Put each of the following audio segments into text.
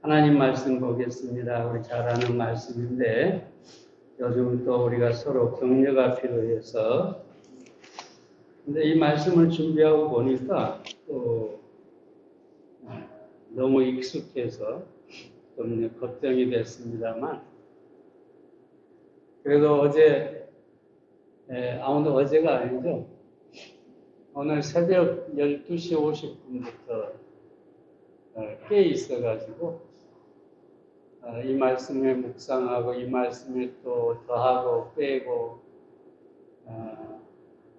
하나님 말씀 보겠습니다. 우리 잘 아는 말씀인데 요즘 또 우리가 서로 격려가 필요해서 근데 이 말씀을 준비하고 보니까 또 너무 익숙해서 좀 걱정이 됐습니다만 그래도 오늘 어제가 아니죠. 오늘 새벽 12시 50분부터 깨 있어가지고 이 말씀에 묵상하고 이 말씀에 또 더하고 빼고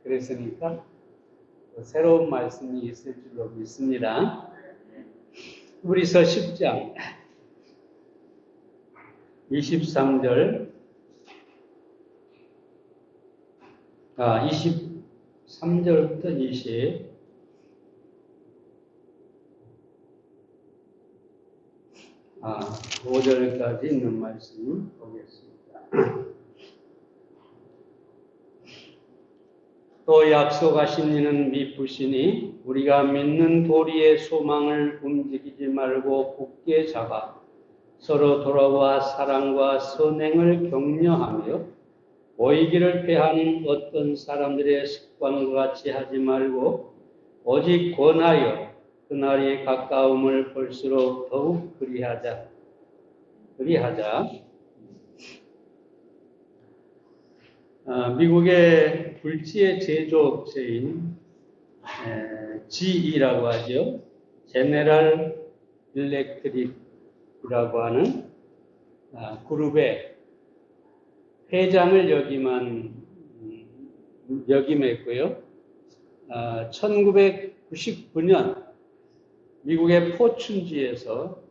그랬으니까 새로운 말씀이 있을 줄로 믿습니다. 히브리서 10장 23절부터 5절까지 있는 말씀 보겠습니다. 또 약속하신 이는 미쁘시니 우리가 믿는 도리의 소망을 움직이지 말고 굳게 잡아 서로 돌아와 사랑과 선행을 격려하며 모이기를 패하는 어떤 사람들의 습관과 같이 하지 말고 오직 권하여 그날이 가까움을 볼수록 더욱 그리하자. 미국의 불지의 제조업체인 GE라고 하죠. 제네럴 일렉트릭이라고 하는 그룹의 회장을 역임했고요. 1999년 미국의 포춘지에서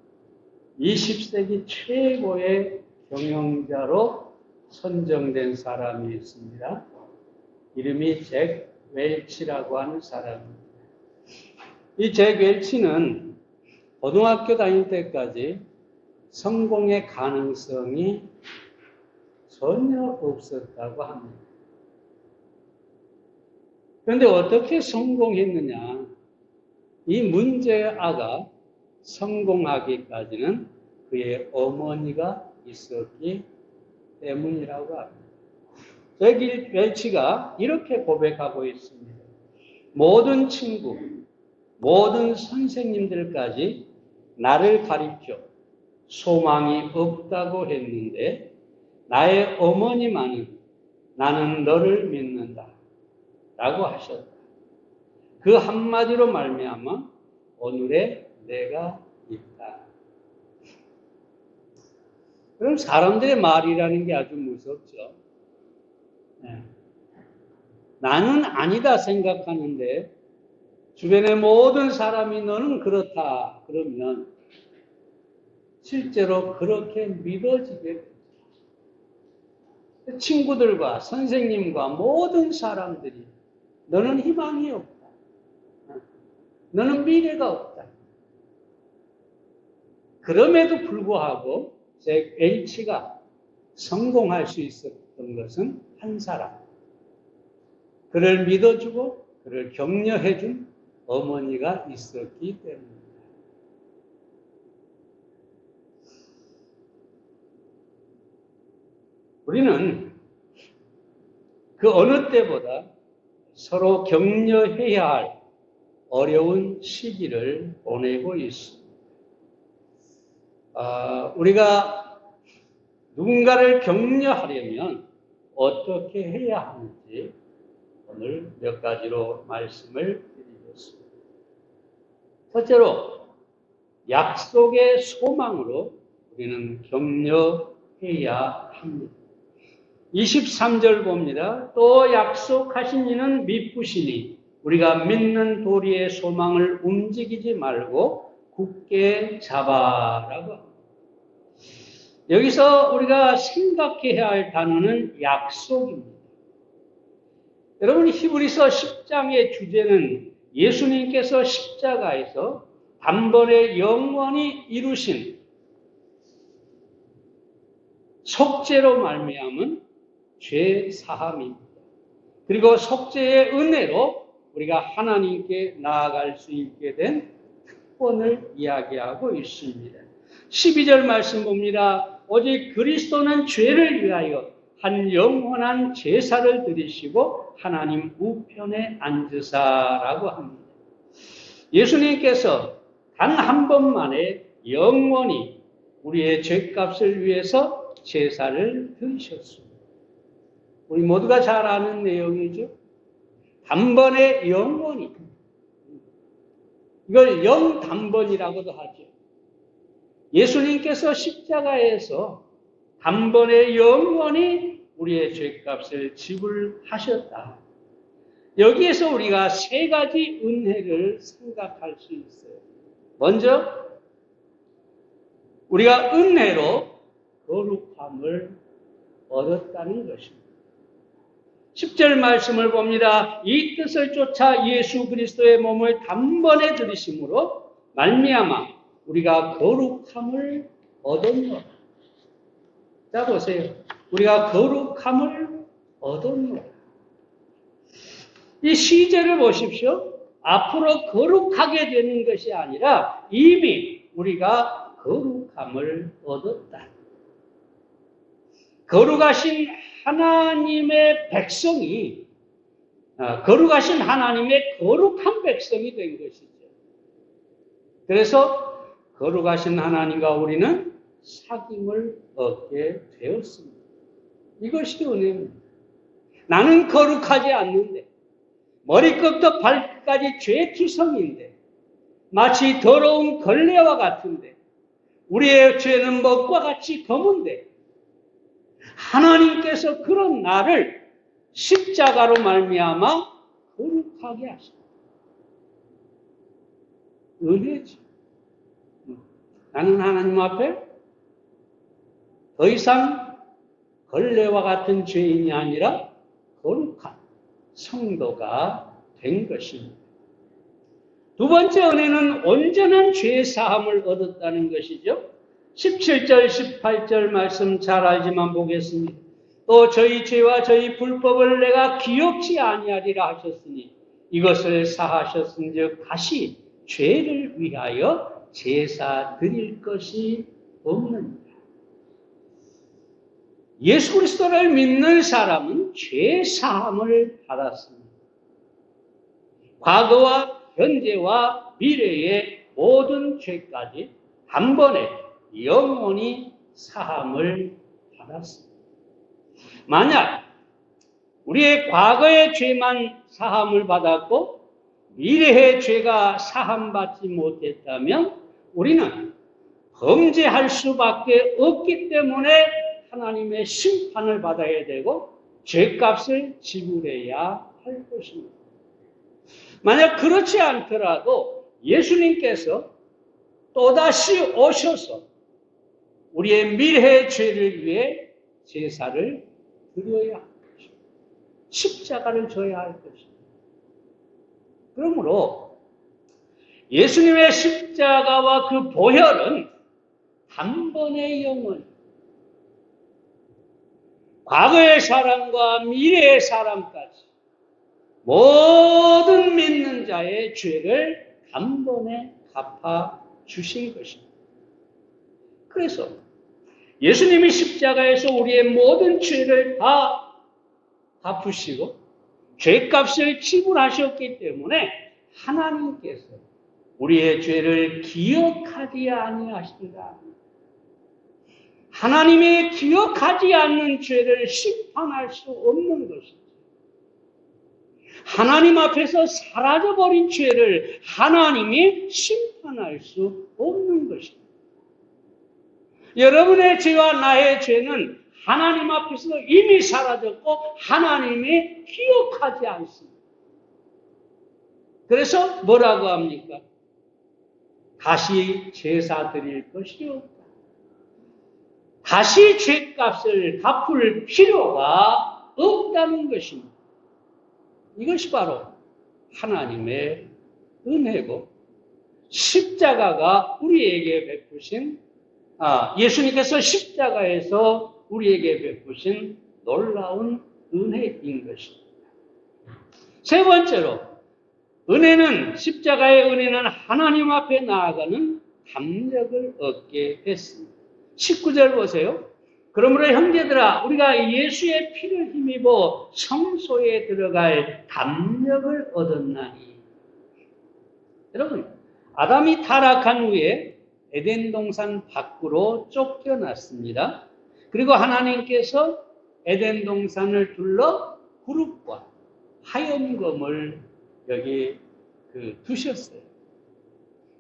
20세기 최고의 경영자로 선정된 사람이 있습니다. 이름이 잭 웰치라고 하는 사람입니다. 이 잭 웰치는 고등학교 다닐 때까지 성공의 가능성이 전혀 없었다고 합니다. 그런데 어떻게 성공했느냐? 이 문제아가 성공하기까지는 그의 어머니가 있었기 때문이라고 합니다. 잭 웰치가 이렇게 고백하고 있습니다. 모든 친구, 모든 선생님들까지 나를 가리켜 소망이 없다고 했는데 나의 어머니만은 나는 너를 믿는다 라고 하셨다. 그 한마디로 말미암아 오늘의 내가 있다. 그럼 사람들의 말이라는 게 아주 무섭죠. 나는 아니다 생각하는데 주변의 모든 사람이 너는 그렇다 그러면 실제로 그렇게 믿어지게 됩니다. 친구들과 선생님과 모든 사람들이 너는 희망이 없다. 너는 미래가 없다. 그럼에도 불구하고 잭 웰치가 성공할 수 있었던 것은 한 사람. 그를 믿어주고 그를 격려해준 어머니가 있었기 때문입니다. 우리는 그 어느 때보다 서로 격려해야 할 어려운 시기를 보내고 있습니다. 우리가 누군가를 격려하려면 어떻게 해야 하는지 오늘 몇 가지로 말씀을 드리겠습니다. 첫째로 약속의 소망으로 우리는 격려해야 합니다. 23절 봅니다. 또 약속하신 이는 미쁘시니 우리가 믿는 도리의 소망을 움직이지 말고 굳게 잡아라고 합니다. 여기서 우리가 생각해야 할 단어는 약속입니다. 여러분, 히브리서 10장의 주제는 예수님께서 십자가에서 단번에 영원히 이루신 속죄로 말미암은 죄 사함입니다. 그리고 속죄의 은혜로 우리가 하나님께 나아갈 수 있게 된 특권을 이야기하고 있습니다. 12절 말씀 봅니다. 오직 그리스도는 죄를 위하여 한 영원한 제사를 드리시고 하나님 우편에 앉으사라고 합니다. 예수님께서 단 한 번만에 영원히 우리의 죄값을 위해서 제사를 드리셨습니다. 우리 모두가 잘 아는 내용이죠. 단번에 영원히. 이걸 영단번이라고도 하죠. 예수님께서 십자가에서 단번에 영원히 우리의 죄값을 지불하셨다. 여기에서 우리가 세 가지 은혜를 생각할 수 있어요. 먼저 우리가 은혜로 거룩함을 얻었다는 것입니다. 10절 말씀을 봅니다. 이 뜻을 쫓아 예수 그리스도의 몸을 단번에 들이심으로 말미암아 우리가 거룩함을 얻었노라. 자 보세요. 우리가 거룩함을 얻었노라. 이 시제를 보십시오. 앞으로 거룩하게 되는 것이 아니라 이미 우리가 거룩함을 얻었다. 거룩하신 하나님의 백성이, 거룩하신 하나님의 거룩한 백성이 된 것이죠. 그래서 거룩하신 하나님과 우리는 사귐을 얻게 되었습니다. 이것이 은혜입니다. 나는 거룩하지 않는데, 머리끝부터 발끝까지 죄투성인데, 마치 더러운 걸레와 같은데, 우리의 죄는 먹과 같이 검은데, 하나님께서 그런 나를 십자가로 말미암아 거룩하게 하십니다. 은혜지. 나는 하나님 앞에 더 이상 걸레와 같은 죄인이 아니라 거룩한 성도가 된 것입니다. 두 번째 은혜는 온전한 죄 사함을 얻었다는 것이죠. 17절, 18절 말씀 잘 알지만 보겠습니다. 또 저희 죄와 저희 불법을 내가 기억지 아니하리라 하셨으니 이것을 사하셨은즉 다시 죄를 위하여 제사 드릴 것이 없느니라. 예수 그리스도를 믿는 사람은 죄 사함을 받았습니다. 과거와 현재와 미래의 모든 죄까지 한 번에 영원히 사함을 받았습니다. 만약 우리의 과거의 죄만 사함을 받았고 미래의 죄가 사함받지 못했다면 우리는 범죄할 수밖에 없기 때문에 하나님의 심판을 받아야 되고 죄값을 지불해야 할 것입니다. 만약 그렇지 않더라도 예수님께서 또다시 오셔서 우리의 미래의 죄를 위해 제사를 드려야 할 것입니다. 십자가를 져야 할 것입니다. 그러므로 예수님의 십자가와 그 보혈은 단번에 영원히 과거의 사람과 미래의 사람까지 모든 믿는 자의 죄를 단번에 갚아 주신 것입니다. 그래서 예수님이 십자가에서 우리의 모든 죄를 다 갚으시고 죄값을 지불하셨기 때문에 하나님께서 우리의 죄를 기억하지 아니하신다. 하나님이 기억하지 않는 죄를 심판할 수 없는 것이죠. 하나님 앞에서 사라져버린 죄를 하나님이 심판할 수 없는 것입니다. 여러분의 죄와 나의 죄는 하나님 앞에서 이미 사라졌고 하나님이 기억하지 않습니다. 그래서 뭐라고 합니까? 다시 제사 드릴 것이 없다. 다시 죄값을 갚을 필요가 없다는 것입니다. 이것이 바로 하나님의 은혜고 십자가가 우리에게 베푸신 예수님께서 십자가에서 우리에게 베푸신 놀라운 은혜인 것입니다. 세 번째로 십자가의 은혜는 하나님 앞에 나아가는 담력을 얻게 됐습니다. 19절 보세요. 그러므로 형제들아 우리가 예수의 피를 힘입어 성소에 들어갈 담력을 얻었나니. 여러분, 아담이 타락한 후에 에덴 동산 밖으로 쫓겨났습니다. 그리고 하나님께서 에덴 동산을 둘러 구름과 하염검을 여기 두셨어요.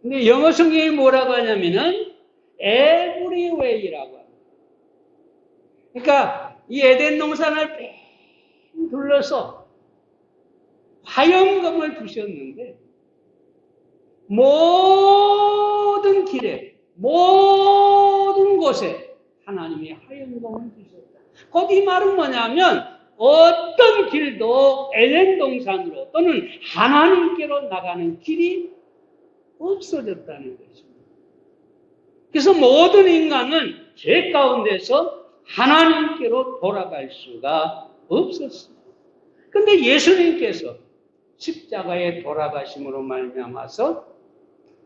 근데 영어 성경이 뭐라고 하냐면은 everyway라고 합니다. 그러니까 이 에덴 동산을 뺑 둘러서 화염검을 두셨는데 모든 길에 모든 곳에 하나님이 화염검을 두셨다. 곧 이 말은 뭐냐면 어떤 길도 에덴 동산으로 또는 하나님께로 나가는 길이 없어졌다는 것입니다. 그래서 모든 인간은 죄 가운데서 하나님께로 돌아갈 수가 없었습니다. 그런데 예수님께서 십자가에 돌아가심으로 말미암아서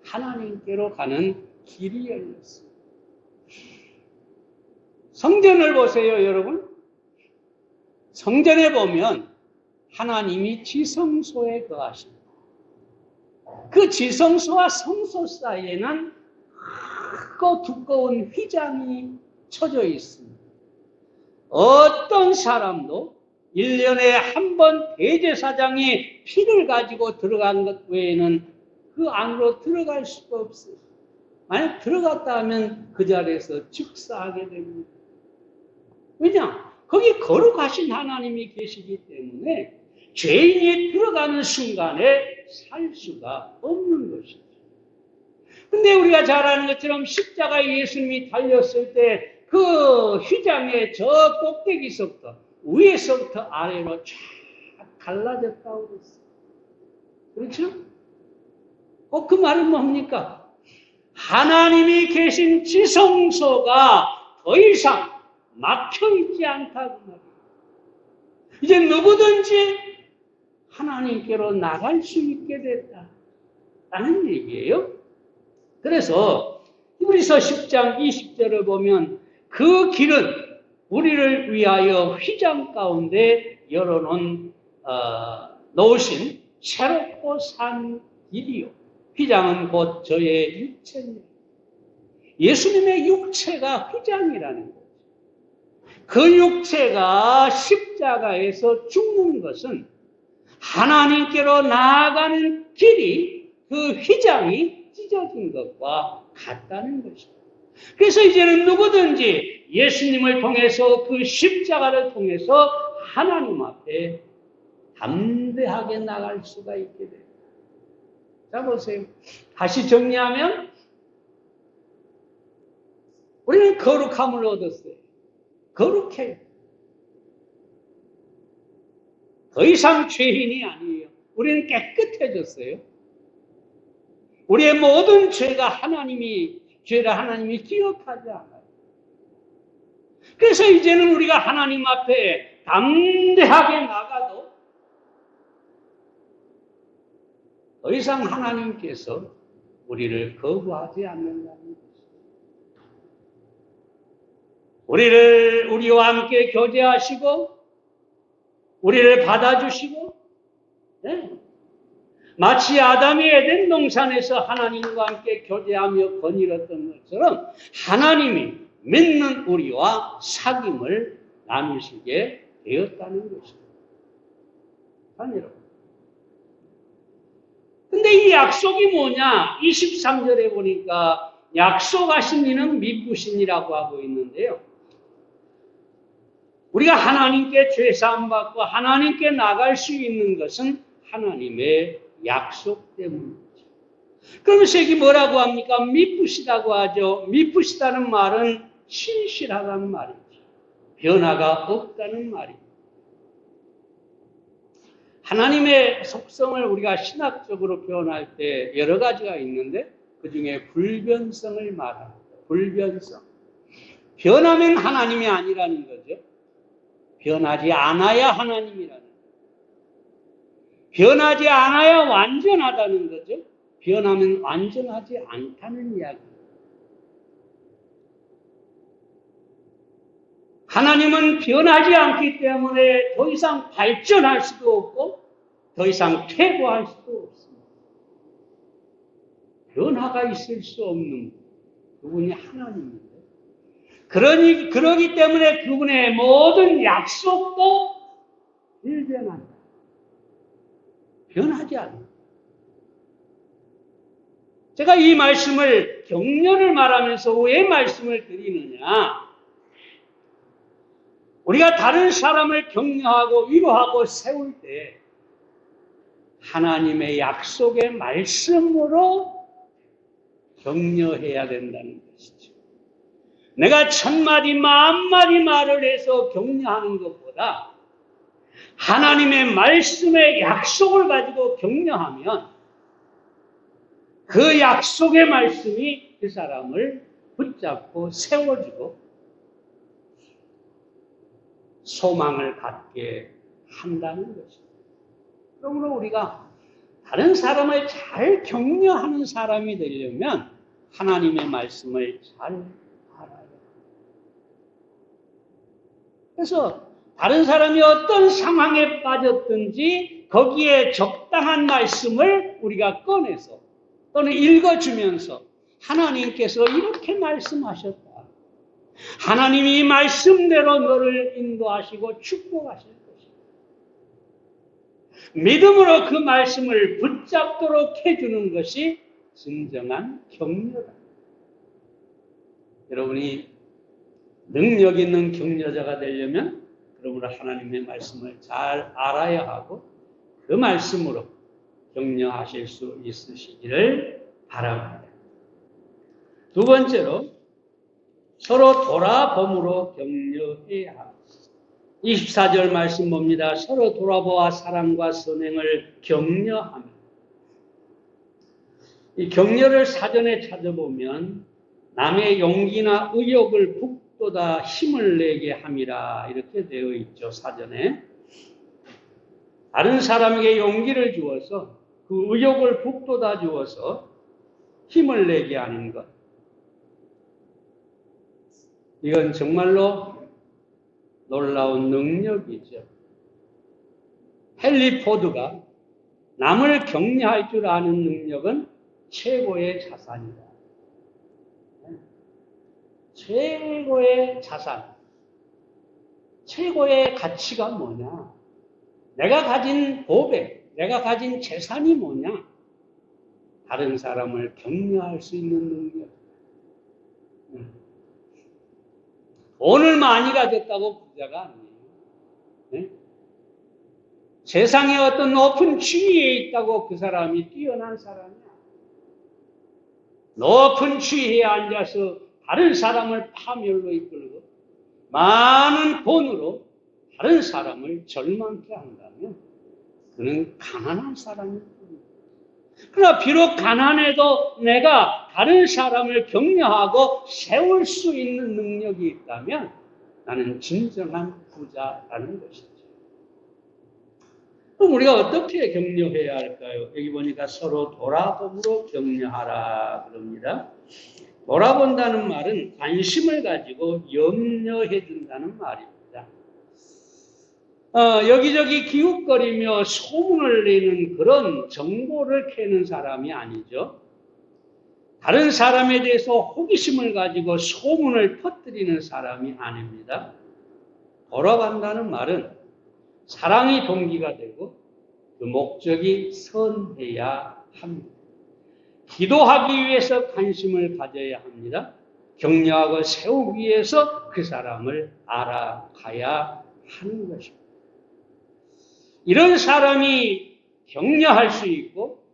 하나님께로 가는 길이 열렸습니다. 성전을 보세요, 여러분. 성전에 보면 하나님이 지성소에 거하십니다. 그 지성소와 성소 사이에는 크고 두꺼운 휘장이 쳐져 있습니다. 어떤 사람도 1년에 한 번 대제사장이 피를 가지고 들어간 것 외에는 그 안으로 들어갈 수가 없어요. 만약 들어갔다 하면 그 자리에서 즉사하게 됩니다. 왜냐? 거기 거룩하신 하나님이 계시기 때문에 죄인이 들어가는 순간에 살 수가 없는 것이죠. 근데 우리가 잘 아는 것처럼 십자가에 예수님이 달렸을 때 그 휘장의 저 꼭대기서부터 위에서부터 아래로 쫙 갈라졌다고 그랬어요. 그렇죠? 그 말은 뭡니까? 하나님이 계신 지성소가 더 이상 막혀있지 않다고 말이에요. 이제 누구든지 하나님께로 나갈 수 있게 됐다는 얘기예요. 그래서 히브리서 10장 20절을 보면 그 길은 우리를 위하여 휘장 가운데 놓으신 새롭고 산 길이요. 휘장은 곧 저의 육체입니다. 예수님의 육체가 휘장이라는 거죠. 그 육체가 십자가에서 죽는 것은 하나님께로 나아가는 길이 그 휘장이 찢어진 것과 같다는 것입니다. 그래서 이제는 누구든지 예수님을 통해서 그 십자가를 통해서 하나님 앞에 담대하게 나갈 수가 있게 됩니다. 자, 보세요. 다시 정리하면 우리는 거룩함을 얻었어요. 거룩해요. 더 이상 죄인이 아니에요. 우리는 깨끗해졌어요. 우리의 모든 죄를 하나님이 기억하지 않아요. 그래서 이제는 우리가 하나님 앞에 담대하게 나가도 더 이상 하나님께서 우리를 거부하지 않는다는 것입니다. 우리와 함께 교제하시고 우리를 받아주시고, 네. 마치 아담이 에덴 동산에서 하나님과 함께 교제하며 거닐었던 것처럼 하나님이 믿는 우리와 사귐을 나누시게 되었다는 것입니다. 여러분. 근데 이 약속이 뭐냐? 23절에 보니까 약속하신 이는 미쁘신이라고 하고 있는데요. 우리가 하나님께 죄사함 받고 하나님께 나갈 수 있는 것은 하나님의 약속 때문이죠. 그러면서 여기 뭐라고 합니까? 미쁘시다고 하죠. 미쁘시다는 말은 신실하다는 말이죠. 변화가 없다는 말이죠. 하나님의 속성을 우리가 신학적으로 표현할 때 여러 가지가 있는데 그 중에 불변성을 말합니다. 불변성. 변하면 하나님이 아니라는 거죠. 변하지 않아야 하나님이라는 거죠. 변하지 않아야 완전하다는 거죠. 변하면 완전하지 않다는 이야기입니다. 하나님은 변하지 않기 때문에 더 이상 발전할 수도 없고 더 이상 퇴보할 수도 없습니다. 변화가 있을 수 없는 그분이 하나님입니다. 그러기 때문에 그분의 모든 약속도 불변한다. 변하지 않는다. 제가 이 말씀을 격려를 말하면서 왜 말씀을 드리느냐? 우리가 다른 사람을 격려하고 위로하고 세울 때 하나님의 약속의 말씀으로 격려해야 된다는 것이죠. 내가 1000마디, 10,000마디 말을 해서 격려하는 것보다 하나님의 말씀의 약속을 가지고 격려하면 그 약속의 말씀이 그 사람을 붙잡고 세워주고 소망을 갖게 한다는 것입니다. 그러므로 우리가 다른 사람을 잘 격려하는 사람이 되려면 하나님의 말씀을 잘 알아야 합니다. 그래서 다른 사람이 어떤 상황에 빠졌든지 거기에 적당한 말씀을 우리가 꺼내서 또는 읽어주면서 하나님께서 이렇게 말씀하셨다. 하나님이 이 말씀대로 너를 인도하시고 축복하실 것이다. 믿음으로 그 말씀을 붙잡도록 해주는 것이 진정한 격려다. 여러분이 능력 있는 격려자가 되려면 그러므로 하나님의 말씀을 잘 알아야 하고 그 말씀으로 격려하실 수 있으시기를 바랍니다. 두 번째로 서로 돌아봄으로 격려해야 합니다. 24절 말씀 봅니다. 서로 돌아보아 사랑과 선행을 격려하며. 이 격려를 사전에 찾아보면 남의 용기나 의욕을 북돋아 힘을 내게 함이라 이렇게 되어 있죠. 사전에. 다른 사람에게 용기를 주어서 그 의욕을 북돋아 주어서 힘을 내게 하는 것. 이건 정말로 놀라운 능력이죠. 헨리 포드가 남을 격려할 줄 아는 능력은 최고의 자산이다. 최고의 자산. 최고의 가치가 뭐냐? 내가 가진 보배, 내가 가진 재산이 뭐냐? 다른 사람을 격려할 수 있는 능력. 돈을 많이 가졌다고 부자가 아니에요. 네? 세상에 어떤 높은 지위에 있다고 그 사람이 뛰어난 사람이야. 높은 지위에 앉아서 다른 사람을 파멸로 이끌고 많은 돈으로 다른 사람을 절망케 한다면 그는 가난한 사람일 뿐입니다. 그러나 비록 가난해도 내가 다른 사람을 격려하고 세울 수 있는 능력이 있다면 나는 진정한 부자라는 것이죠. 그럼 우리가 어떻게 격려해야 할까요? 여기 보니까 서로 돌아봄으로 격려하라 그럽니다. 돌아본다는 말은 관심을 가지고 염려해 준다는 말입니다. 여기저기 기웃거리며 소문을 내는 그런 정보를 캐는 사람이 아니죠. 다른 사람에 대해서 호기심을 가지고 소문을 퍼뜨리는 사람이 아닙니다. 돌아간다는 말은 사랑이 동기가 되고 그 목적이 선해야 합니다. 기도하기 위해서 관심을 가져야 합니다. 격려하고 세우기 위해서 그 사람을 알아가야 하는 것입니다. 이런 사람이 격려할 수 있고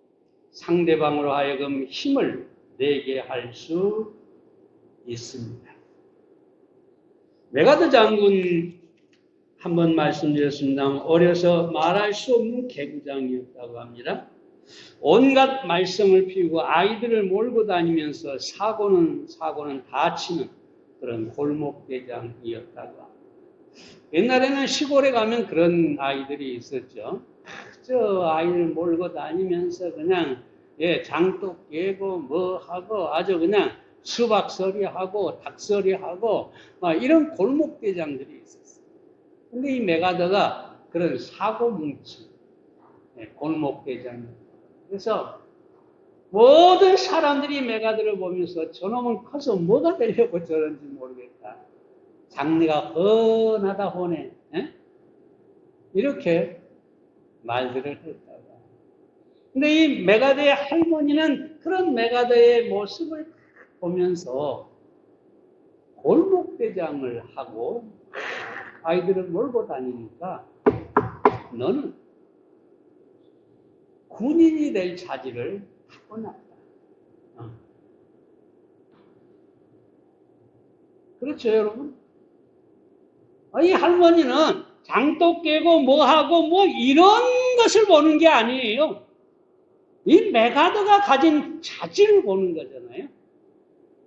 상대방으로 하여금 힘을 내게 할 수 있습니다. 메가드 장군 한번 말씀드렸습니다. 어려서 말할 수 없는 개구장이었다고 합니다. 온갖 말썽을 피우고 아이들을 몰고 다니면서 사고는 다치는 그런 골목대장이었다고 합니다. 옛날에는 시골에 가면 그런 아이들이 있었죠. 저 아이를 몰고 다니면서 그냥 장독 깨고 뭐 하고 아주 그냥 수박서리하고 닭서리하고 막 이런 골목대장들이 있었어요. 근데 이 메가더가 그런 사고뭉치, 골목대장. 그래서 모든 사람들이 메가더를 보면서 저놈은 커서 뭐가 되려고 저런지 모르겠다. 장래가 훤하다 훤해. 이렇게 말들을 했다가. 근데 이 메가더의 할머니는 그런 메가더의 모습을 보면서 골목대장을 하고 아이들을 몰고 다니니까 너는 군인이 될 자질을 타고났다. 그렇죠, 여러분? 이 할머니는 장독 깨고 뭐하고 뭐 이런 것을 보는 게 아니에요. 이 메가더가 가진 자질을 보는 거잖아요.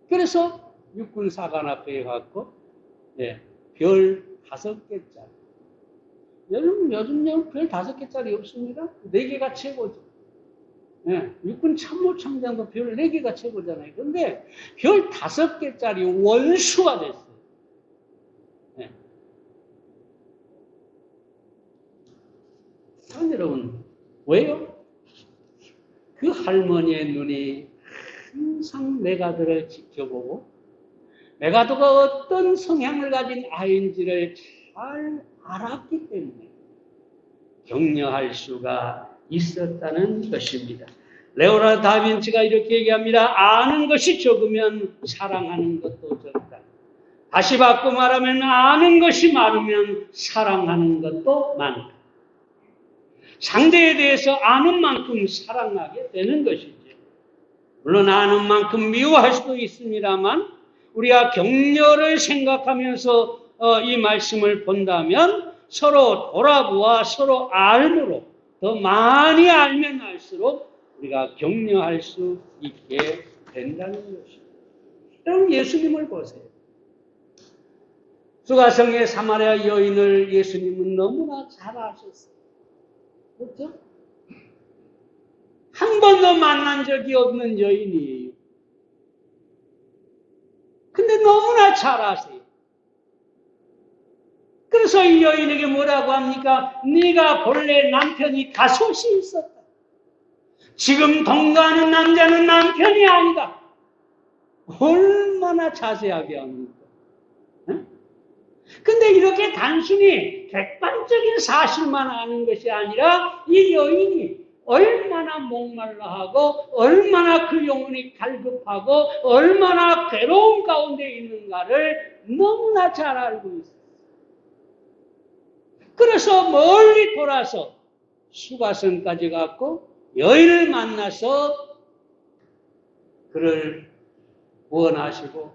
그래서 육군사관 앞에 가고 별 5개짜리. 요즘 별 5개짜리 없습니다. 4개가 최고죠. 육군 참모총장도 별 4개가 최고잖아요. 그런데 별 5개짜리 원수가 됐어요. 여러분, 왜요? 그 할머니의 눈이 항상 메가더를 지켜보고 메가더가 어떤 성향을 가진 아이인지를 잘 알았기 때문에 격려할 수가 있었다는 것입니다. 레오나르도 다빈치가 이렇게 얘기합니다. 아는 것이 적으면 사랑하는 것도 적다. 다시 바꿔 말하면 아는 것이 많으면 사랑하는 것도 많다. 상대에 대해서 아는 만큼 사랑하게 되는 것이죠. 물론 아는 만큼 미워할 수도 있습니다만 우리가 격려를 생각하면서 이 말씀을 본다면 서로 돌아보아 서로 알므로 더 많이 알면 알수록 우리가 격려할 수 있게 된다는 것입니다. 여러분 예수님을 보세요. 수가성의 사마리아 여인을 예수님은 너무나 잘 아셨어요. 그렇죠? 한 번도 만난 적이 없는 여인이에요. 근데 너무나 잘 아세요. 그래서 이 여인에게 뭐라고 합니까? 네가 본래 남편이 다섯이 있었다. 지금 동거하는 남자는 남편이 아니다. 얼마나 자세하게 합니까? 근데 이렇게 단순히 객관적인 사실만 아는 것이 아니라 이 여인이 얼마나 목말라하고 얼마나 그 영혼이 갈급하고 얼마나 괴로운 가운데 있는가를 너무나 잘 알고 있어요. 그래서 멀리 돌아서 수가성까지 갔고 여인을 만나서 그를 구원하시고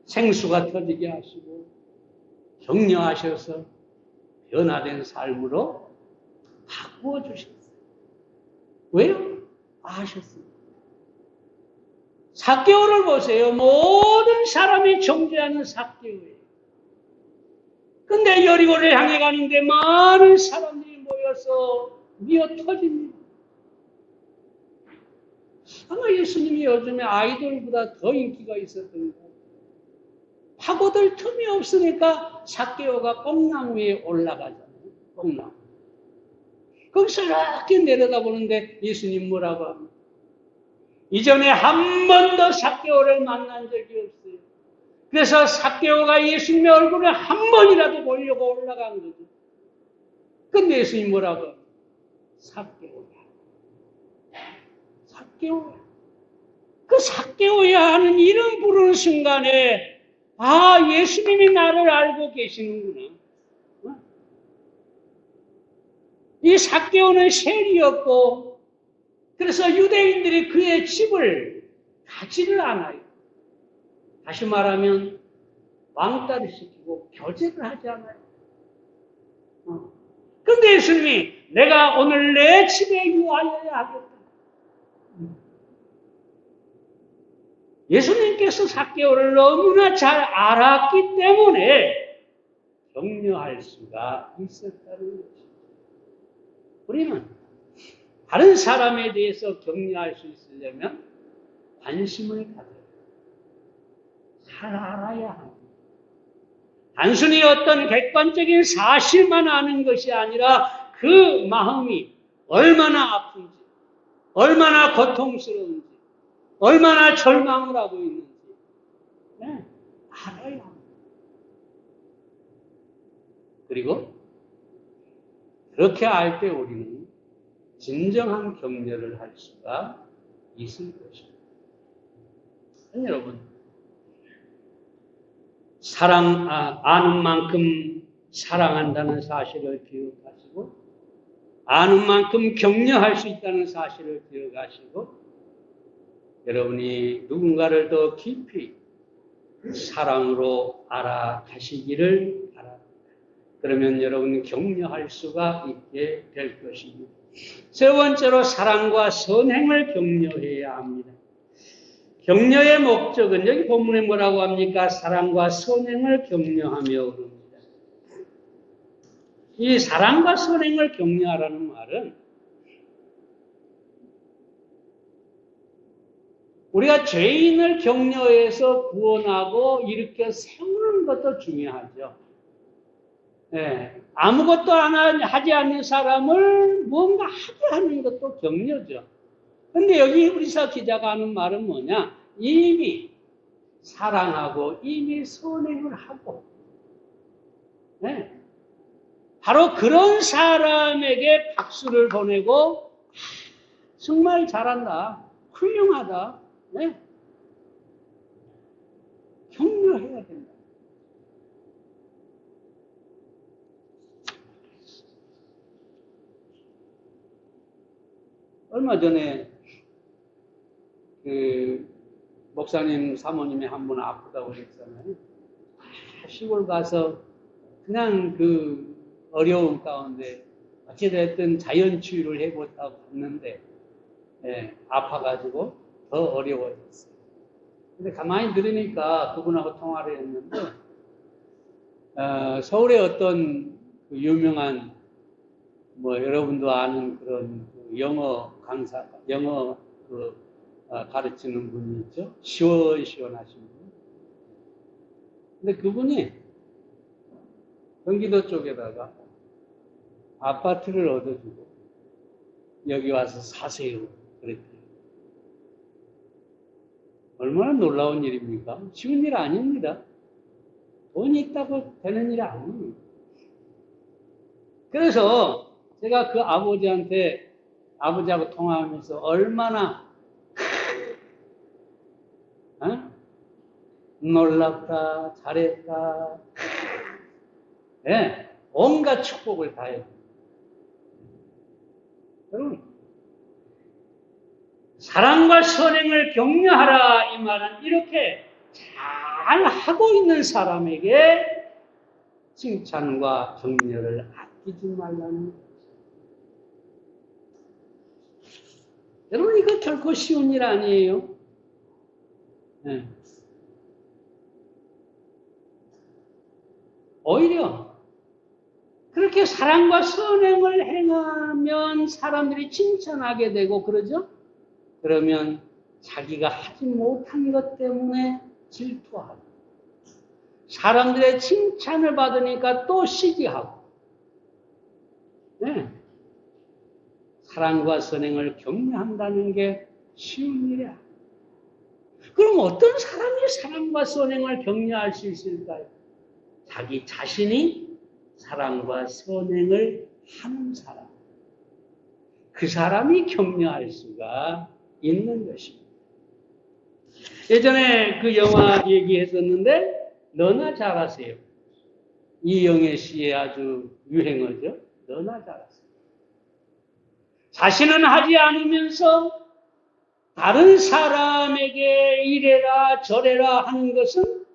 생수가 터지게 하시고 격려하셔서 변화된 삶으로 바꾸어 주셨어요. 왜요? 아셨습니다. 삭개오를 보세요. 모든 사람이 존재하는 삭개오예요. 근데 여리고를 향해 가는데 많은 사람들이 모여서 미어 터집니다. 아마 예수님이 요즘에 아이돌보다 더 인기가 있었던 거예요. 파고들 틈이 없으니까 삭개오가 뽕나무 위에 올라가잖아요. 뽕나무. 거기서 이렇게 내려다보는데 예수님 뭐라고 합니까? 이전에 한 번도 삭개오를 만난 적이 없어요. 그래서 삭개오가 예수님의 얼굴에 한 번이라도 보려고 올라간 거죠. 근데 예수님 뭐라고 합니까? 삭개오야. 삭개오야. 그 삭개오야 하는 이름 부르는 순간에 예수님이 나를 알고 계시는구나. 이 삭개오는 세리였고 그래서 유대인들이 그의 집을 가지를 않아요. 다시 말하면 왕따를 시키고 교제를 하지 않아요. 그런데 예수님이 내가 오늘 내 집에 유하여야 하겠다. 예수님께서 삭개오를 너무나 잘 알았기 때문에 격려할 수가 있었다는 것입니다. 우리는 다른 사람에 대해서 격려할 수 있으려면 관심을 가져야 해요. 잘 알아야 합니다. 단순히 어떤 객관적인 사실만 아는 것이 아니라 그 마음이 얼마나 아픈지, 얼마나 고통스러운지, 얼마나 절망을 하고 있는지 알아야 합니다. 그리고 그렇게 알 때 우리는 진정한 격려를 할 수가 있을 것입니다. 여러분, 아는 만큼 사랑한다는 사실을 기억하시고, 아는 만큼 격려할 수 있다는 사실을 기억하시고, 여러분이 누군가를 더 깊이 사랑으로 알아가시기를 바랍니다. 그러면 여러분이 격려할 수가 있게 될 것입니다. 세 번째로 사랑과 선행을 격려해야 합니다. 격려의 목적은 여기 본문에 뭐라고 합니까? 사랑과 선행을 격려하며 그럽니다. 이 사랑과 선행을 격려하라는 말은 우리가 죄인을 격려해서 구원하고 일으켜 세우는 것도 중요하죠. 네, 아무것도 하지 않는 사람을 뭔가 하게 하는 것도 격려죠. 근데 여기 히브리서 기자가 하는 말은 뭐냐? 이미 사랑하고 이미 선행을 하고, 네, 바로 그런 사람에게 박수를 보내고 정말 잘한다, 훌륭하다, 네, 격려해야 된다. 얼마 전에 그 목사님 사모님이 한 분 아프다고 그랬잖아요. 시골 가서 그냥 그 어려움 가운데 어찌됐든 자연치유를 해보다고 했는데 아파가지고 더 어려워졌어요. 근데 가만히 들으니까 그분하고 통화를 했는데 서울의 어떤 그 유명한 여러분도 아는 그런 영어 강사, 영어 가르치는 분이 있죠. 시원시원하신 분. 근데 그분이 경기도 쪽에다가 아파트를 얻어주고 여기 와서 사세요 그랬대요. 얼마나 놀라운 일입니까? 쉬운 일 아닙니다. 돈이 있다고 되는 일이 아닙니다. 그래서 제가 그 아버지하고 통화하면서 얼마나 놀랍다, 잘했다, 온갖 축복을 다 해요. 여러분, 사랑과 선행을 격려하라 이 말은 이렇게 잘 하고 있는 사람에게 칭찬과 격려를 아끼지 말라는 거죠. 여러분, 이거 결코 쉬운 일 아니에요. 네. 오히려 그렇게 사랑과 선행을 행하면 사람들이 칭찬하게 되고 그러죠. 그러면 자기가 하지 못한 것 때문에 질투하고 사람들의 칭찬을 받으니까 또 시기하고 사랑과 선행을 격려한다는 게 쉬운 일이 아니에요. 그럼 어떤 사람이 사랑과 선행을 격려할 수 있을까요? 자기 자신이 사랑과 선행을 하는 사람. 그 사람이 격려할 수가 있는 것입니다. 예전에 그 영화 얘기했었는데 너나 잘하세요. 이영애 씨의 아주 유행어죠. 너나 잘하세요. 자신은 하지 않으면서 다른 사람에게 이래라 저래라 하는 것은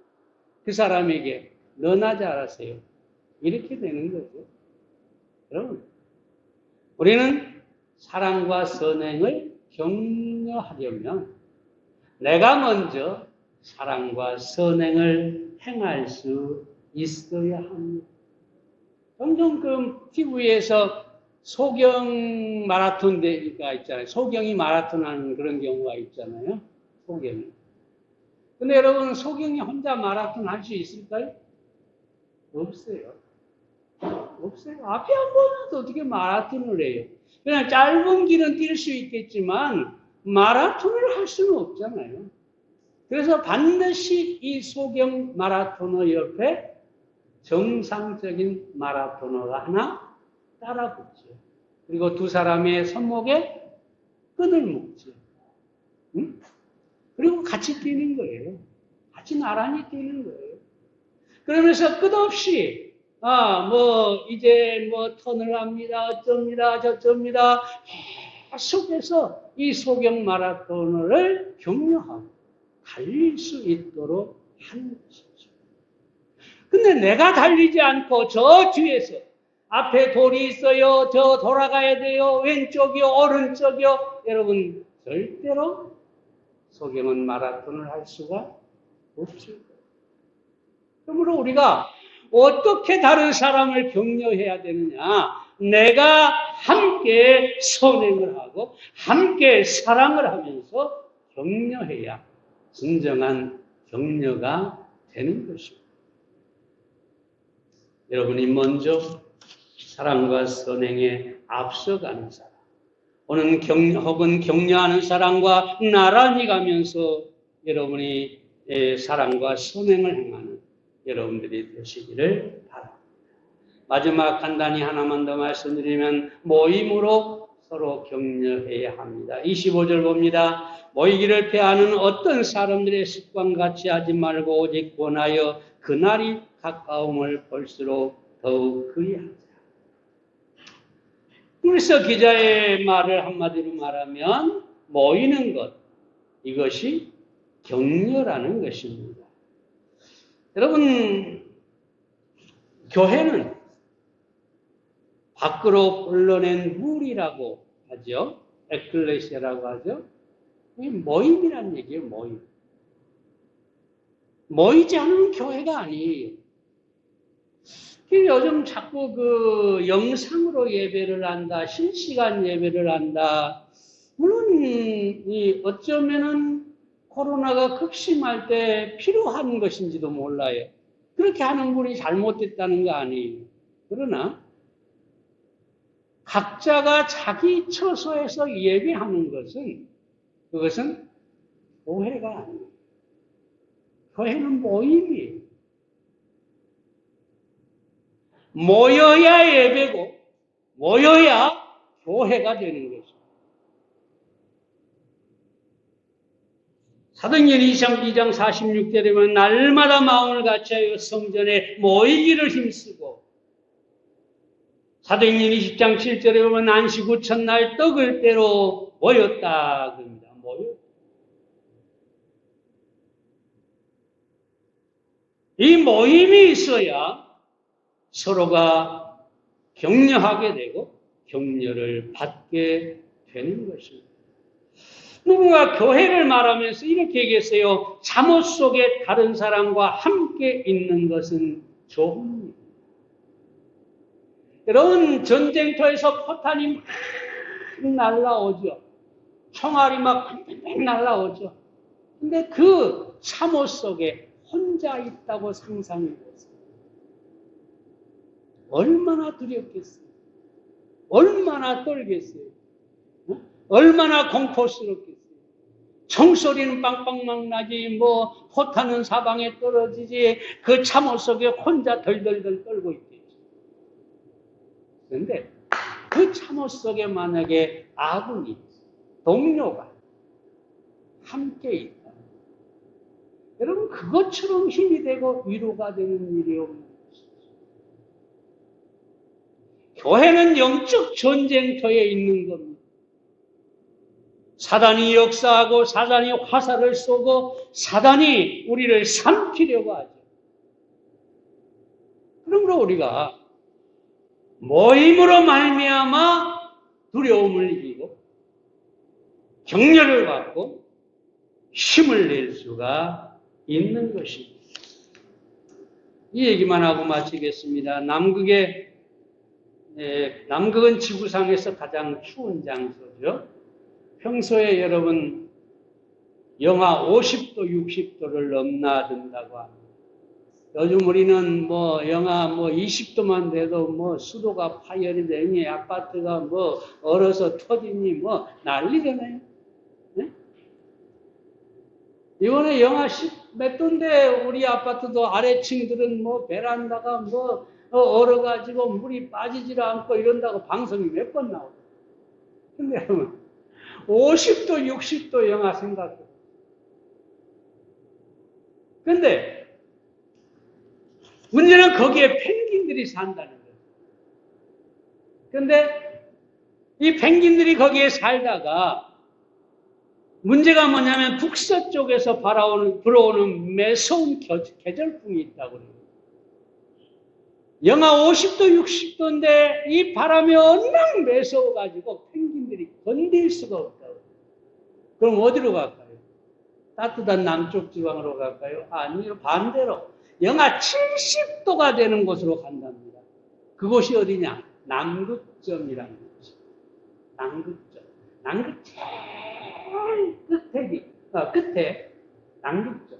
그 사람에게 너나 잘하세요. 이렇게 되는 거죠. 여러분, 우리는 사랑과 선행을 격려하려면 내가 먼저 사랑과 선행을 행할 수 있어야 합니다. 종종 그 TV에서 소경 마라톤 대회가 있잖아요. 소경이 마라톤 하는 그런 경우가 있잖아요. 소경이. 근데 여러분, 소경이 혼자 마라톤 할 수 있을까요? 없어요. 없어요. 앞에 안 보면 어떻게 마라톤을 해요? 그냥 짧은 길은 뛸 수 있겠지만 마라톤을 할 수는 없잖아요. 그래서 반드시 이 소경 마라토너 옆에 정상적인 마라토너가 하나 따라 붙죠. 그리고 두 사람의 손목에 끈을 묶죠. 응? 그리고 같이 뛰는 거예요. 같이 나란히 뛰는 거예요. 그러면서 끝없이 이제 턴을 합니다. 어쩝니다. 저쩝니다. 계속해서 이 소경 마라톤을 격려하고 달릴 수 있도록 하는 것이죠. 근데 내가 달리지 않고 저 뒤에서 앞에 돌이 있어요. 저 돌아가야 돼요. 왼쪽이요. 오른쪽이요. 여러분, 절대로 소경은 마라톤을 할 수가 없죠. 그러므로 우리가 어떻게 다른 사람을 격려해야 되느냐? 내가 함께 선행을 하고 함께 사랑을 하면서 격려해야 진정한 격려가 되는 것입니다. 여러분이 먼저 사랑과 선행에 앞서가는 사람, 혹은 격려하는 사람과 나란히 가면서 여러분이 사랑과 선행을 행하는 여러분들이 되시기를 바랍니다. 마지막 간단히 하나만 더 말씀드리면 모임으로 서로 격려해야 합니다. 25절 봅니다. 모이기를 패하는 어떤 사람들의 습관같이 하지 말고 오직 권하여 그날이 가까움을 볼수록 더욱 그리하자. 그래서 기자의 말을 한마디로 말하면 모이는 것, 이것이 격려라는 것입니다. 여러분, 교회는 밖으로 불러낸 물이라고 하죠. 에클레시아라고 하죠. 이게 모임이라는 얘기예요, 모임. 모이지 않으면 교회가 아니에요. 요즘 자꾸 영상으로 예배를 한다, 실시간 예배를 한다. 물론, 어쩌면은 코로나가 극심할 때 필요한 것인지도 몰라요. 그렇게 하는 분이 잘못됐다는 거 아니에요. 그러나, 각자가 자기 처소에서 예배하는 그것은 교회가 아니에요. 교회는 모임이에요. 모여야 예배고, 모여야 교회가 되는 것입니다. 사도행전 2장 46절에 보면 날마다 마음을 같이하여 성전에 모이기를 힘쓰고, 사도행전 20장 7절에 보면 안식 후 첫날 떡을 떼러 모였다 그럽니다. 이 모임이 있어야 서로가 격려하게 되고 격려를 받게 되는 것입니다. 누군가 교회를 말하면서 이렇게 얘기했어요. 잠옷 속에 다른 사람과 함께 있는 것은 좋은 일. 여러분, 전쟁터에서 포탄이 막 날라오죠. 총알이 막 날라오죠. 근데 그 잠옷 속에 혼자 있다고 상상해 보세요. 얼마나 두렵겠어요. 얼마나 떨겠어요. 얼마나 공포스럽겠어요. 총소리는 빵빵 나지, 포탄은 사방에 떨어지지, 그 참호 속에 혼자 덜덜덜 떨고 있겠죠. 그런데 그 참호 속에 만약에 아군이, 동료가 함께 있다. 여러분, 그것처럼 힘이 되고 위로가 되는 일이 없는 것이죠. 교회는 영적 전쟁터에 있는 겁니다. 사단이 역사하고 사단이 화살을 쏘고 사단이 우리를 삼키려고 하죠. 그러므로 우리가 모임으로 말미암아 두려움을 이기고 격려를 받고 힘을 낼 수가 있는 것입니다. 이 얘기만 하고 마치겠습니다. 남극은 지구상에서 가장 추운 장소죠. 평소에 여러분 영하 50도, 60도를 넘나든다고 합니다. 요즘 우리는 영하 20도만 돼도 수도가 파열이 되니 아파트가 얼어서 터지니 난리잖아요. 네? 이번에 영하 10 몇 도인데 우리 아파트도 아래층들은 베란다가 얼어가지고 물이 빠지질 않고 이런다고 방송이 몇 번 나오죠. 근데 여러분, 50도, 60도 영하 생각해. 근데 문제는 거기에 펭귄들이 산다는 거예요. 근데 이 펭귄들이 거기에 살다가 문제가 뭐냐면 북서쪽에서 불어오는 매서운 계절풍이 있다고 그래요. 영하 50도, 60도인데 이 바람이 얼마나 매서워가지고 펭귄들이 건들 수가 없다고. 그럼 어디로 갈까요? 따뜻한 남쪽 지방으로 갈까요? 아니요, 반대로 영하 70도가 되는 곳으로 간답니다. 그곳이 어디냐? 남극점이라는 곳이죠. 남극점. 남극 제일 끝에 남극점.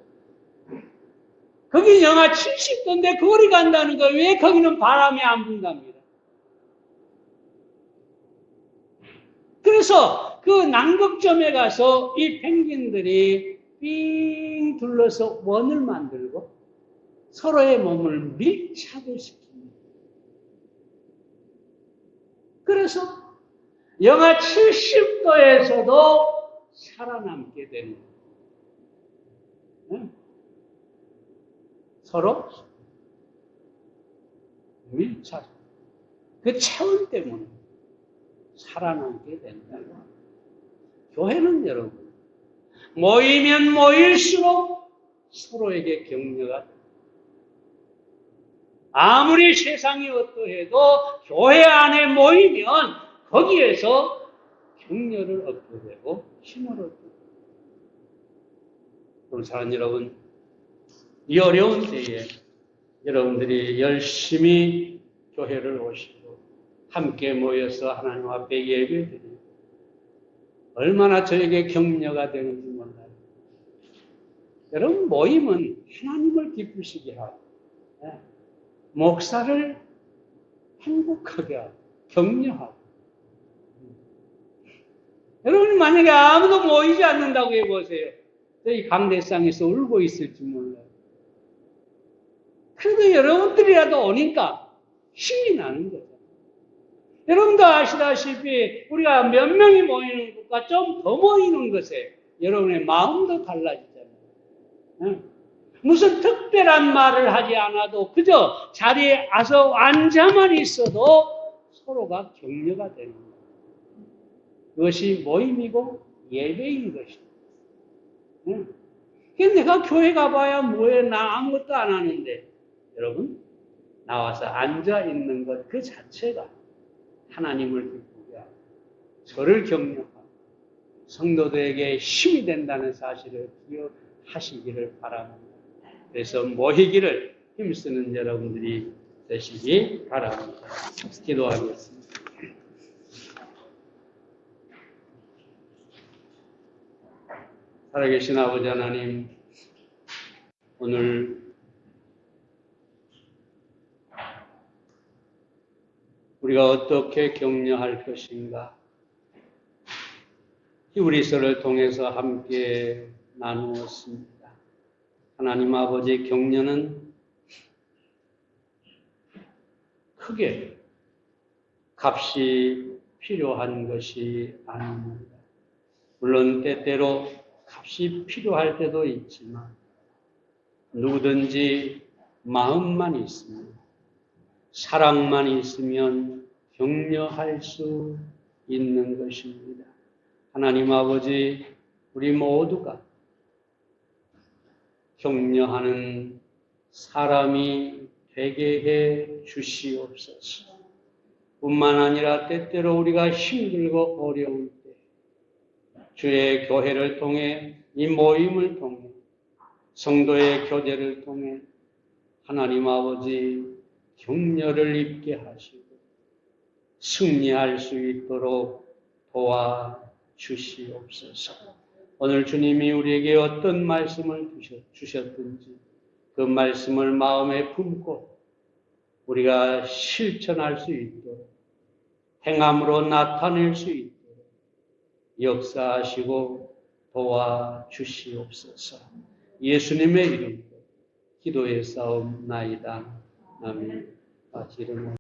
거기 영하 70도인데 거기 간다는 거예요. 왜 거기는 바람이 안 분답니다. 그래서 그 남극점에 가서 이 펭귄들이 삥 둘러서 원을 만들고 서로의 몸을 밀착을 시킵니다. 그래서 영하 70도에서도 살아남게 되는 거예요. 서로 밀착. 그 체온 때문에 살아남게 된다고 합니다. 교회는 여러분, 모이면 모일수록 서로에게 격려가 됩니다. 아무리 세상이 어떠해도 교회 안에 모이면 거기에서 격려를 얻게 되고 힘을 얻게 됩니다. 그럼 사랑하는 여러분, 이 어려운 때에 여러분들이 열심히 교회를 오시고 함께 모여서 하나님 앞에 예배드리고 얼마나 저에게 격려가 되는지 몰라요. 여러분, 모임은 하나님을 기쁘시게 하고 목사를 행복하게 하고 격려하고. 여러분이 만약에 아무도 모이지 않는다고 해보세요. 저희 강대상에서 울고 있을지 몰라요. 그래도 여러분들이라도 오니까 힘이 나는 거죠. 여러분도 아시다시피 우리가 몇 명이 모이는 것과 좀 더 모이는 것에 여러분의 마음도 달라지잖아요. 무슨 특별한 말을 하지 않아도 그저 자리에 와서 앉아만 있어도 서로가 격려가 되는 거예요. 그것이 모임이고 예배인 것입니다. 내가 교회 가봐야 뭐해? 나 아무것도 안 하는데. 여러분, 나와서 앉아 있는 것 그 자체가 하나님을 기쁘게 하고 저를 격려하고 성도들에게 힘이 된다는 사실을 기억하시기를 바랍니다. 그래서 모이기를 힘쓰는 여러분들이 되시기 바랍니다. 기도하겠습니다. 살아계신 아버지 하나님, 오늘 우리가 어떻게 격려할 것인가? 히브리서를 통해서 함께 나누었습니다. 하나님 아버지의 격려는 크게 값이 필요한 것이 아닙니다. 물론 때때로 값이 필요할 때도 있지만 누구든지 마음만 있으면, 사랑만 있으면 격려할 수 있는 것입니다. 하나님 아버지, 우리 모두가 격려하는 사람이 되게 해 주시옵소서. 뿐만 아니라 때때로 우리가 힘들고 어려울 때 주의 교회를 통해, 이 모임을 통해, 성도의 교제를 통해 하나님 아버지 격려를 입게 하시고 승리할 수 있도록 도와주시옵소서. 오늘 주님이 우리에게 어떤 말씀을 주셨든지 그 말씀을 마음에 품고 우리가 실천할 수 있도록 행함으로 나타낼 수 있도록 역사하시고 도와주시옵소서. 예수님의 이름으로 기도의 싸움나이다. 아멘. 같이 일어나